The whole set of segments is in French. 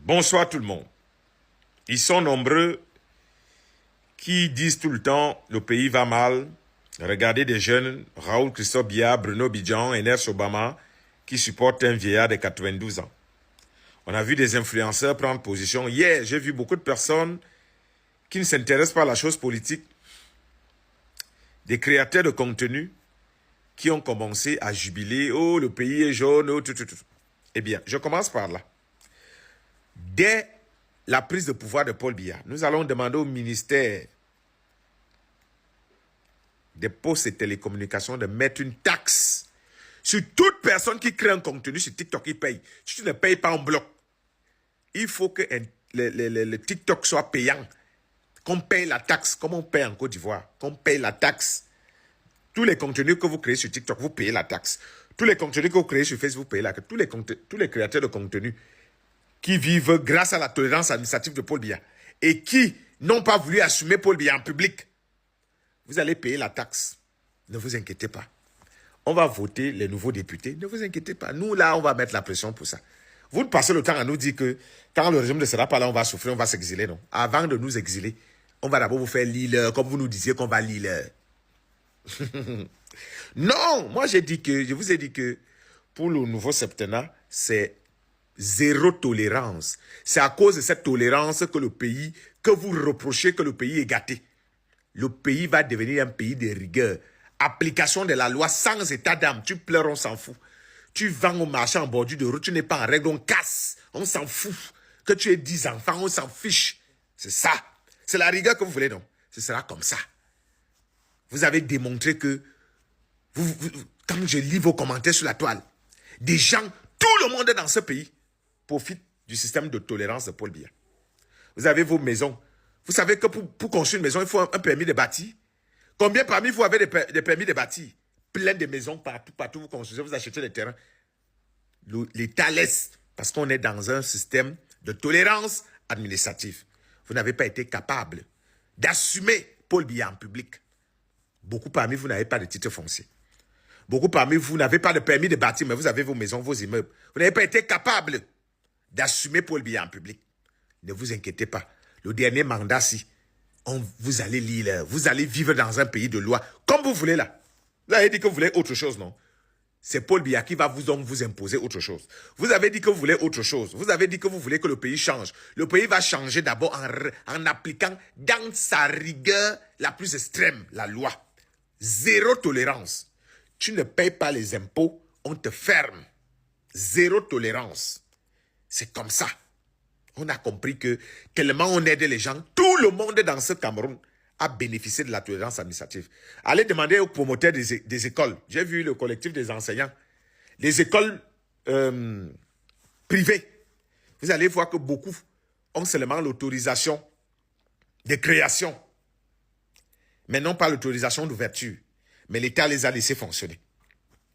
Bonsoir tout le monde. Ils sont nombreux qui disent tout le temps le pays va mal. Regardez des jeunes, Raoul Christophe Biya, Bruno Bidjan, Enes Obama, qui supportent un vieillard de 92 ans. On a vu des influenceurs prendre position. Hier, j'ai vu beaucoup de personnes qui ne s'intéressent pas à la chose politique. Des créateurs de contenu qui ont commencé à jubiler. Oh, le pays est jaune, oh, tout. Eh bien, je commence par là. Dès la prise de pouvoir de Paul Biya, nous allons demander au ministère des Postes et Télécommunications de mettre une taxe sur toute personne qui crée un contenu sur TikTok, qui paye. Si tu ne payes pas en bloc, il faut que le TikTok soit payant. Qu'on paye la taxe, comme on paye en Côte d'Ivoire. Qu'on paye la taxe. Tous les contenus que vous créez sur TikTok, vous payez la taxe. Tous les contenus que vous créez sur Facebook, vous payez la taxe. Tous les créateurs de contenu qui vivent grâce à la tolérance administrative de Paul Biya et qui n'ont pas voulu assumer Paul Biya en public, vous allez payer la taxe. Ne vous inquiétez pas. On va voter les nouveaux députés. Ne vous inquiétez pas. Nous, là, on va mettre la pression pour ça. Vous passez le temps à nous dire que quand le régime ne sera pas là, on va souffrir, on va s'exiler, non? Avant de nous exiler, on va d'abord vous faire l'île, comme vous nous disiez qu'on va l'île. Non, moi je vous ai dit que pour le nouveau septennat, c'est zéro tolérance. C'est à cause de cette tolérance que vous reprochez que le pays est gâté. Le pays va devenir un pays de rigueur. Application de la loi sans état d'âme. Tu pleures, on s'en fout. Tu vends au marché en bordure de route, tu n'es pas en règle, on casse. On s'en fout. Que tu aies 10 enfants, on s'en fiche. C'est ça. C'est la rigueur que vous voulez, non? Ce sera comme ça. Vous avez démontré que, quand je lis vos commentaires sur la toile, des gens, tout le monde dans ce pays profite du système de tolérance de Paul Biya. Vous avez vos maisons. Vous savez que pour construire une maison, il faut un permis de bâtir. Combien parmi vous avez des permis de bâtir? Plein de maisons partout vous construisez, vous achetez des terrains. L'État laisse, parce qu'on est dans un système de tolérance administrative. Vous n'avez pas été capable d'assumer Paul Biya en public. Beaucoup parmi vous n'avez pas de titre foncier. Beaucoup parmi vous n'avez pas de permis de bâtir, mais vous avez vos maisons, vos immeubles. Vous n'avez pas été capable d'assumer Paul Biya en public. Ne vous inquiétez pas. Le dernier mandat, si vous allez lire, vous allez vivre dans un pays de loi, comme vous voulez là. Vous avez dit que vous voulez autre chose, non? C'est Paul Biya qui va vous imposer autre chose. Vous avez dit que vous voulez autre chose. Vous avez dit que vous voulez que le pays change. Le pays va changer d'abord en appliquant dans sa rigueur la plus extrême, la loi. Zéro tolérance. Tu ne payes pas les impôts, on te ferme. Zéro tolérance. C'est comme ça. On a compris que tellement on aide les gens, tout le monde dans ce Cameroun a bénéficié de la tolérance administrative. Allez demander aux promoteurs des écoles. J'ai vu le collectif des enseignants. Les écoles privées. Vous allez voir que beaucoup ont seulement l'autorisation de création, mais non pas l'autorisation d'ouverture. Mais l'État les a laissés fonctionner.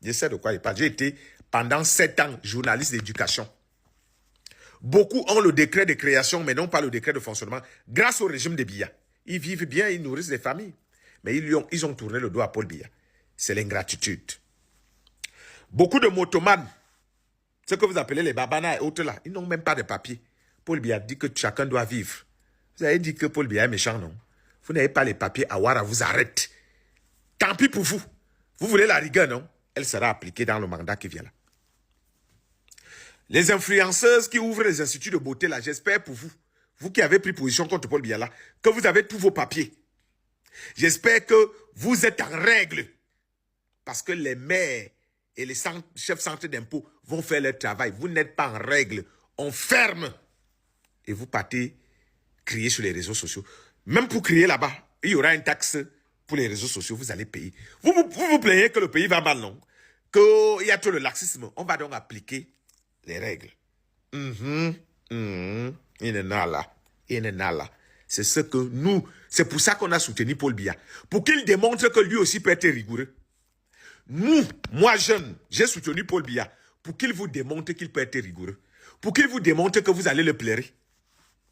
Je sais de quoi il parle. J'ai été pendant 7 ans journaliste d'éducation. Beaucoup ont le décret de création, mais non pas le décret de fonctionnement, grâce au régime de Biya. Ils vivent bien, ils nourrissent des familles. Mais ils ont tourné le dos à Paul Biya. C'est l'ingratitude. Beaucoup de motomanes, ce que vous appelez les babana et autres là, ils n'ont même pas de papier. Paul Biya dit que chacun doit vivre. Vous avez dit que Paul Biya est méchant, non? Vous n'avez pas les papiers, Ouattara vous arrête. Tant pis pour vous. Vous voulez la rigueur, non? Elle sera appliquée dans le mandat qui vient là. Les influenceuses qui ouvrent les instituts de beauté là, j'espère pour vous, vous qui avez pris position contre Paul Biya là, que vous avez tous vos papiers. J'espère que vous êtes en règle. Parce que les maires et les chefs centres d'impôts vont faire leur travail. Vous n'êtes pas en règle. On ferme. Et vous partez crier sur les réseaux sociaux. Même pour crier là-bas, il y aura une taxe pour les réseaux sociaux. Vous allez payer. Vous vous plaignez que le pays va mal, non? Qu'il y a trop de laxisme. On va donc appliquer les règles. Inenala. C'est ce que nous, c'est pour ça qu'on a soutenu Paul Biya. Pour qu'il démontre que lui aussi peut être rigoureux. Moi jeune, j'ai soutenu Paul Biya pour qu'il vous démontre qu'il peut être rigoureux. Pour qu'il vous démontre que vous allez le plaire.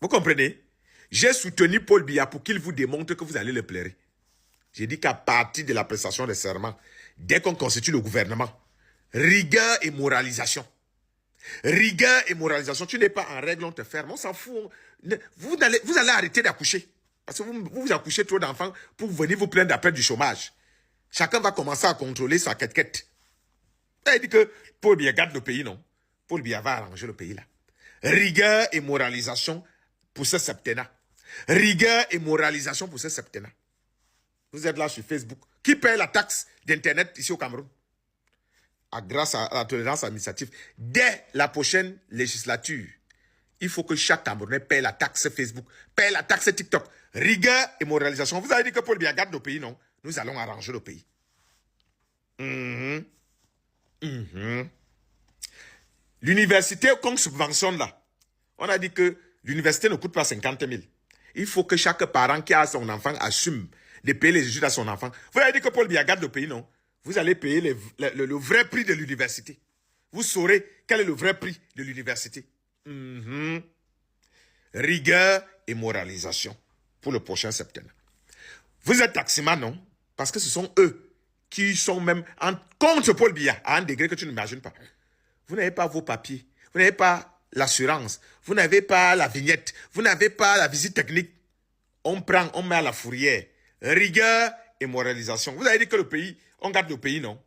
Vous comprenez? J'ai soutenu Paul Biya pour qu'il vous démontre que vous allez le plaire. J'ai dit qu'à partir de la prestation des serments, dès qu'on constitue le gouvernement, rigueur et moralisation. Rigueur et moralisation. Tu n'es pas en règle, on te ferme. On s'en fout. Vous allez arrêter d'accoucher. Parce que vous accouchez trop d'enfants pour venir vous plaindre après du chômage. Chacun va commencer à contrôler sa quête-quête. Il dit que Paul Biya garde le pays, non? Paul Biya va arranger le pays là. Rigueur et moralisation pour ce septennat. Rigueur et moralisation pour ce septennat. Vous êtes là sur Facebook. Qui paye la taxe d'Internet ici au Cameroun? Grâce à la tolérance administrative. Dès la prochaine législature, il faut que chaque Camerounais paye la taxe Facebook, paye la taxe TikTok. Rigueur et moralisation. Vous avez dit que Paul Biya garde le pays, non? Nous allons arranger le pays. L'université qu'on subventionne là, on a dit que l'université ne coûte pas 50 000. Il faut que chaque parent qui a son enfant assume de payer les études à son enfant. Vous avez dit que Paul Biya garde le pays, non? Vous allez payer le vrai prix de l'université. Vous saurez quel est le vrai prix de l'université. Rigueur et moralisation pour le prochain septembre. Vous êtes taximan, non? Parce que ce sont eux qui sont même contre Paul Biya à un degré que tu n'imagines pas. Vous n'avez pas vos papiers. Vous n'avez pas l'assurance. Vous n'avez pas la vignette. Vous n'avez pas la visite technique. On prend, on met à la fourrière. Rigueur et moralisation. Vous avez dit que le pays, on garde le pays, non?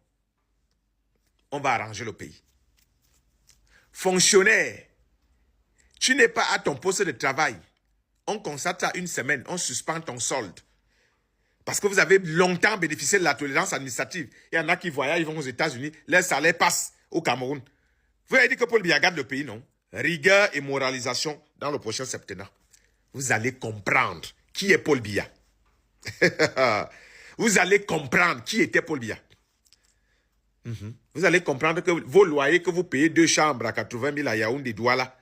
On va arranger le pays. Fonctionnaire, tu n'es pas à ton poste de travail. On constate à une semaine, on suspend ton solde. Parce que vous avez longtemps bénéficié de la tolérance administrative. Il y en a qui voyagent, ils vont aux États-Unis, leur salaire passe au Cameroun. Vous avez dit que Paul Biya garde le pays, non? Rigueur et moralisation dans le prochain septennat. Vous allez comprendre qui est Paul Biya. Vous allez comprendre qui était Paul Biya. Vous allez comprendre que vos loyers que vous payez 2 chambres à 80 000 à Yaoundé, Douala,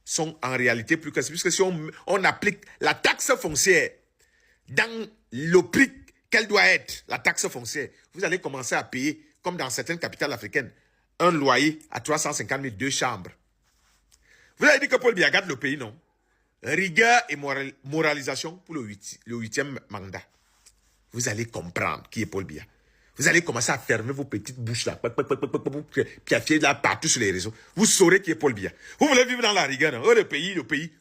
sont en réalité plus que ça. Puisque si on applique la taxe foncière dans le prix qu'elle doit être, la taxe foncière, vous allez commencer à payer, comme dans certaines capitales africaines, un loyer à 350 000, 2 chambres. Vous avez dit que Paul Biya garde le pays, non? Rigueur et moralisation pour le 8e mandat. Vous allez comprendre qui est Paul Biya. Vous allez commencer à fermer vos petites bouches là, piaffier là partout sur les réseaux. Vous saurez qui est Paul Biya. Vous voulez vivre dans la rigueur, non? Le pays,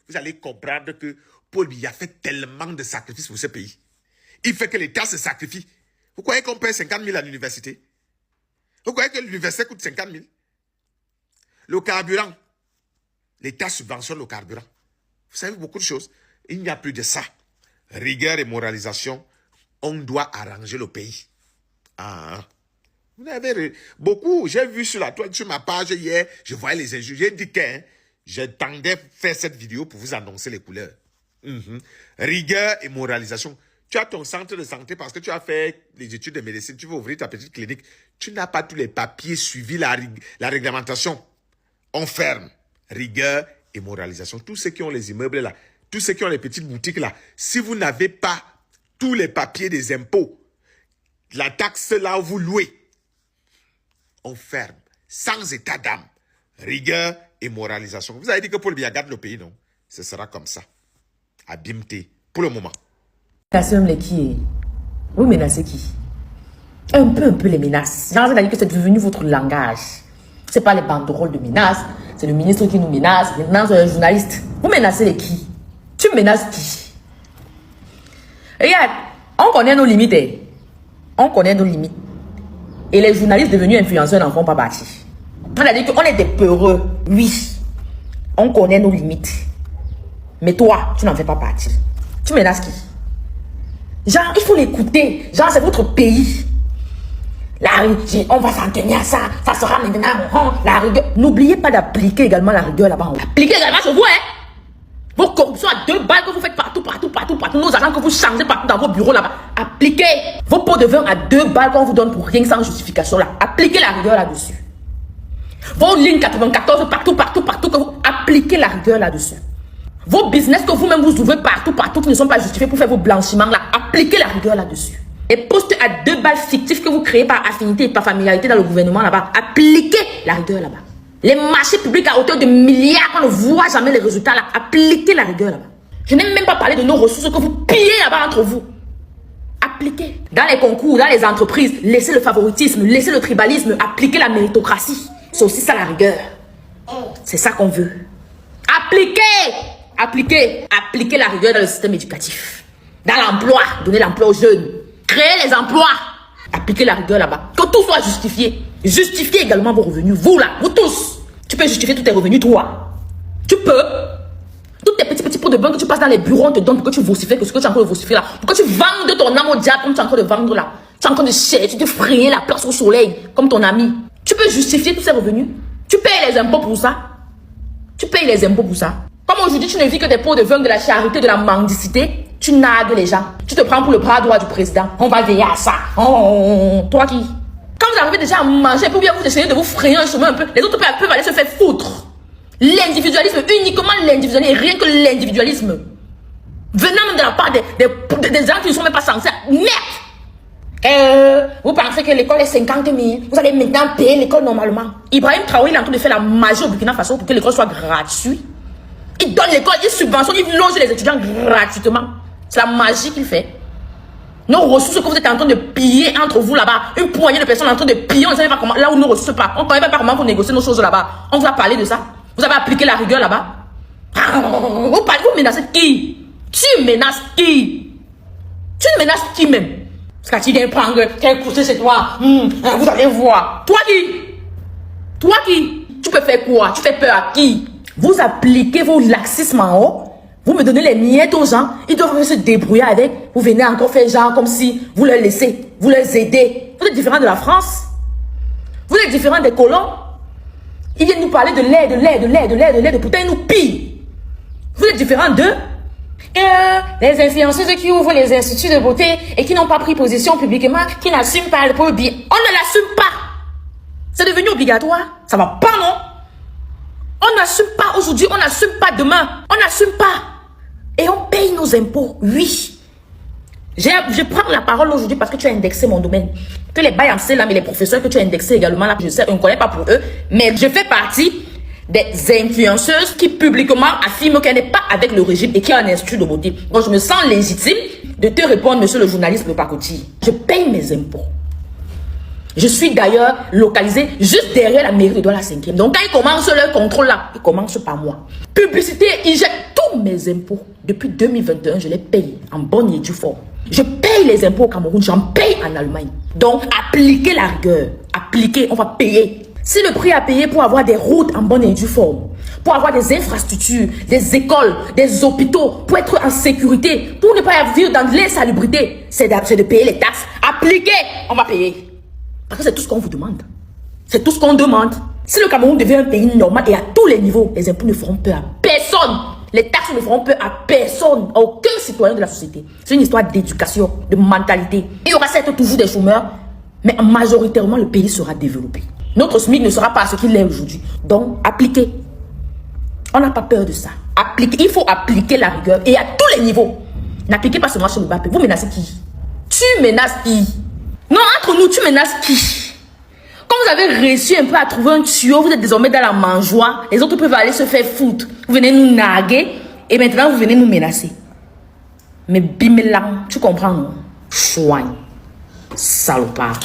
vous allez comprendre que Paul Biya fait tellement de sacrifices pour ce pays. Il fait que l'État se sacrifie. Vous croyez qu'on paye 50 000 à l'université? Vous croyez que l'université coûte 50 000? Le carburant, l'État subventionne le carburant. Vous savez beaucoup de choses. Il n'y a plus de ça. Rigueur et moralisation, on doit arranger le pays. Vous avez beaucoup. J'ai vu sur ma page hier, je voyais les injures. J'ai dit que j'attendais faire cette vidéo pour vous annoncer les couleurs. Rigueur et moralisation. Tu as ton centre de santé parce que tu as fait les études de médecine. Tu veux ouvrir ta petite clinique. Tu n'as pas tous les papiers suivis la réglementation. On ferme. Rigueur et moralisation. Tous ceux qui ont les immeubles là, tous ceux qui ont les petites boutiques là, si vous n'avez pas tous les papiers des impôts, la taxe là où vous louez, on ferme. Sans état d'âme. Rigueur et moralisation. Vous avez dit que Paul Biya garde le pays, non? Ce sera comme ça. Abimté. Pour le moment. Vous menacez qui? Un peu les menaces. C'est-à-dire que c'est devenu votre langage. Ce n'est pas les banderoles de menaces. C'est le ministre qui nous menace. Maintenant, c'est un journaliste. Vous menacez les qui? Tu menaces qui? Regarde, on connaît nos limites. On connaît nos limites. Et les journalistes devenus influenceurs n'en font pas partie. On a dit qu'on est des peureux. Oui. On connaît nos limites. Mais toi, tu n'en fais pas partie. Tu menaces qui? Genre, il faut l'écouter. Genre, c'est votre pays. On va s'en tenir à ça. Ça sera maintenant la rigueur. N'oubliez pas d'appliquer également la rigueur là-bas. Appliquez également sur vous, hein. Vos corruptions à 2 balles que vous faites partout. Nos agents que vous changez partout dans vos bureaux là-bas. Appliquez vos pots de vin à 2 balles qu'on vous donne pour rien sans justification là. Appliquez la rigueur là-dessus. Vos lignes 94 partout que vous appliquez la rigueur là-dessus. Vos business que vous-même vous ouvrez partout qui ne sont pas justifiés pour faire vos blanchiments là. Appliquez la rigueur là-dessus. Les postes à 2 balles fictifs que vous créez par affinité et par familiarité dans le gouvernement là-bas. Appliquez la rigueur là-bas. Les marchés publics à hauteur de milliards, on ne voit jamais les résultats là. Appliquez la rigueur là-bas. Je n'ai même pas parlé de nos ressources que vous pillez là-bas entre vous. Appliquez. Dans les concours, dans les entreprises, laissez le favoritisme, laissez le tribalisme, appliquez la méritocratie. C'est aussi ça la rigueur. C'est ça qu'on veut. Appliquer la rigueur dans le système éducatif. Dans l'emploi, donner l'emploi aux jeunes. Créer les emplois. Appliquer la rigueur là-bas. Que tout soit justifié. Justifiez également vos revenus. Vous là, vous tous. Tu peux justifier tous tes revenus, toi. Tu peux. Tous tes petits pots de banque que tu passes dans les bureaux, on te donne pour que tu vocifères, que ce que tu es en train de vociférer là. Pour que tu vendes ton âme au diable comme tu es en train de vendre là. Tu es en train de chercher, tu te frayer la place au soleil comme ton ami. Tu peux justifier tous ces revenus. Tu payes les impôts pour ça. Comme aujourd'hui, tu ne vis que des pots de vin, de la charité, de la mendicité. Tu nargues les gens. Tu te prends pour le bras droit du président. On va veiller à ça. Toi qui? Quand vous arrivez déjà à manger, ou bien vous essayez de vous frayer un chemin un peu, les autres peuvent aller se faire foutre. L'individualisme, uniquement l'individualisme, et rien que l'individualisme. Venant même de la part des gens qui ne sont même pas censés. Merde! Vous pensez que l'école est 50 000, vous allez maintenant payer l'école normalement. Ibrahim Traoré, il est en train de faire la magie au Burkina Faso pour que l'école soit gratuite. Il donne l'école, il subventionne, il loge les étudiants gratuitement. C'est la magie qu'il fait. Nos ressources que vous êtes en train de piller entre vous là-bas, une poignée de personnes en train de piller, on ne sait pas comment, là où nos ressources pas. On ne connaît pas comment vous négocier nos choses là-bas. On vous a parlé de ça. Vous avez appliqué la rigueur là-bas. Vous menacez qui? Tu menaces qui? Tu ne menaces qui même? Parce que tu viens prendre quel coucher c'est toi. Vous allez voir. Toi qui? Tu peux faire quoi? Tu fais peur à qui? Vous appliquez vos laxismes en haut. Vous me donnez les miettes aux gens. Ils doivent se débrouiller avec. Vous venez encore faire genre comme si vous leur laissez. Vous leur aidez. Vous êtes différent de la France. Vous êtes différent des colons. Ils viennent nous parler de l'aide. Pourtant, ils nous pillent. Vous êtes différent d'eux. Les influenceuses qui ouvrent les instituts de beauté et qui n'ont pas pris position publiquement, qui n'assument pas le bien. On ne l'assume pas. C'est devenu obligatoire. Ça va pas, non? On n'assume pas aujourd'hui, on n'assume pas demain. On n'assume pas. Et on paye nos impôts, oui. Je prends la parole aujourd'hui parce que tu as indexé mon domaine. Que les baillantés là, mais les professeurs que tu as indexés également là, je sais, on ne connaît pas pour eux, mais je fais partie des influenceuses qui publiquement affirment qu'elle n'est pas avec le régime et qui a un institut de beauté. Donc je me sens légitime de te répondre, monsieur le journaliste Le Pacotille. Je paye mes impôts. Je suis d'ailleurs localisé juste derrière la mairie de Douala 5e. Donc quand ils commencent leur contrôle là, ils commencent par moi. Publicité, ils jettent tous mes impôts. Depuis 2021, je les paye en bonne et due forme. Je paye les impôts au Cameroun, j'en paye en Allemagne. Donc appliquez la rigueur. Appliquez, on va payer. Si le prix à payer pour avoir des routes en bonne et due forme, pour avoir des infrastructures, des écoles, des hôpitaux, pour être en sécurité, pour ne pas vivre dans l'insalubrité, c'est de payer les taxes. Appliquez, on va payer. Parce que c'est tout ce qu'on vous demande. C'est tout ce qu'on demande. Si le Cameroun devient un pays normal et à tous les niveaux, les impôts ne feront peur à personne. Les taxes ne feront peur à personne, à aucun citoyen de la société. C'est une histoire d'éducation, de mentalité. Il y aura certes toujours des chômeurs, mais majoritairement le pays sera développé. Notre SMIC ne sera pas ce qu'il est aujourd'hui. Donc, appliquez. On n'a pas peur de ça. Appliquez. Il faut appliquer la rigueur et à tous les niveaux. N'appliquez pas seulement sur le Mbappé. Vous menacez qui? Tu menaces qui? Non, entre nous, tu menaces qui? Quand vous avez réussi un peu à trouver un tuyau, vous êtes désormais dans la mangeoire. Les autres peuvent aller se faire foutre. Vous venez nous narguer et maintenant vous venez nous menacer. Mais bimelang, tu comprends, non? Chouin. Salopard.